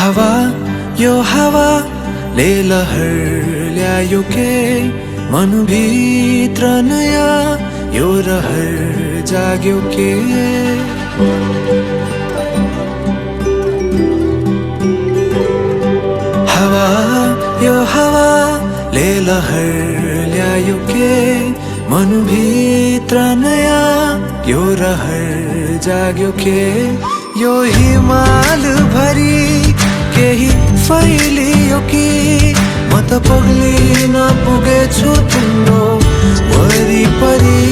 हावा यो हावाले लहर ल्यायो के मनभित्र नयाँ यो रहर जाग्यो के। हावा यो हावाले लहर ल्यायो के मनभित्र नयाँ यो रहर जाग्यो के। यो हिमाल भरी केही फैलियो कि म त पग्लिन पुगेछु तिम्रो वरिपरि।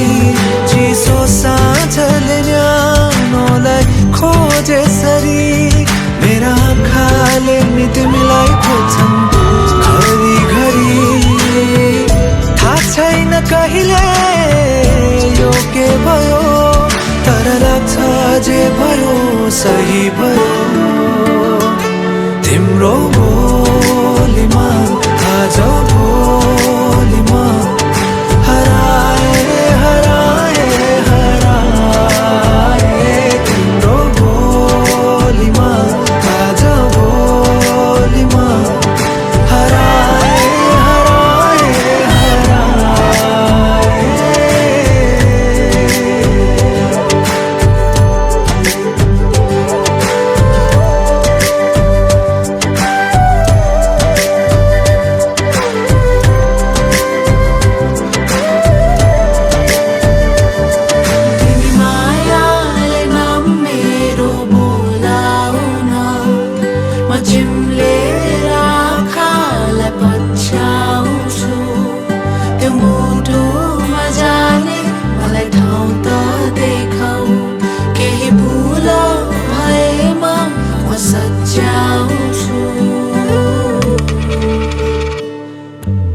चिसो साँझले न्यानोलाई खोजेसरी मेरा आँखाले नि तिमीलाई खोज्छन् घरिघरि। थाहा छैन कहिले यो के भयो, तर लाग्छ जे भयो सही भयो। तिम्रो बोलीमा आज भोलिमा हराए हराए हराए। तिम्रो बोलीमा आज भोलिमा हराए हराए हराए।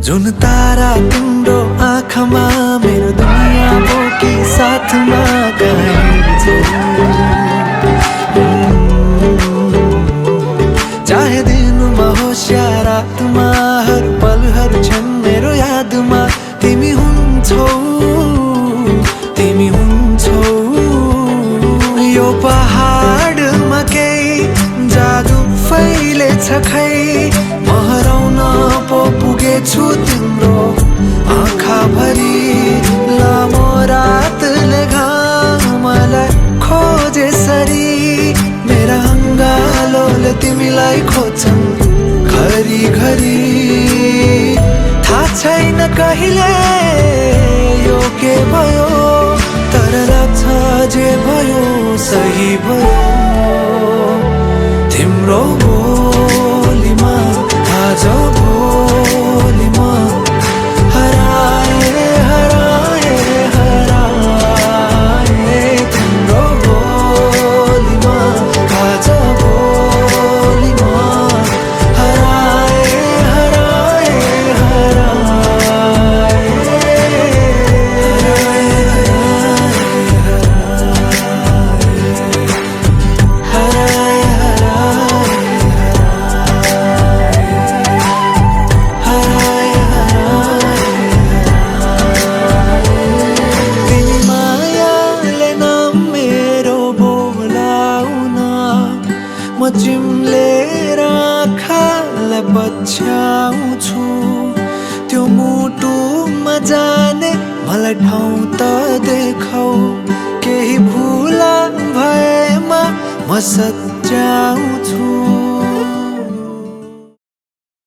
जुन तारा तिम्रो आँखामा मेरो दुनिया बोकी साथमा गइन्छ। चाहे दिनमा होस् या रातमा हर पलहरू छन् मेरो यादमा। तिमी हुन्छौ तिमी हुन्छौ। यो पहाडमा केही जादु फैलेछ खै, म हराउन पो पुगेछु तिम्रो आँखाभरि। लामो रातले घामलाई खोजेसरी मेरा अङ्गालोले तिमीलाई खोज्छन् घरिघरि। थाहा छैन कहिले यो के भयो, तर लाग्छ जे भयो सही भयो। तिम्रो बोलीमा आज भोलिमा हराए हराए हराए। तिम्रो बोलीमा आज भोलिमा हराए हराए हराए। म चिम्लेर आँखालाई पछ्याउँछु, त्यो मुटुमा जाने मलाई ठाउँ त देखाऊ। केही भुल भएमा म सच्याउँछु।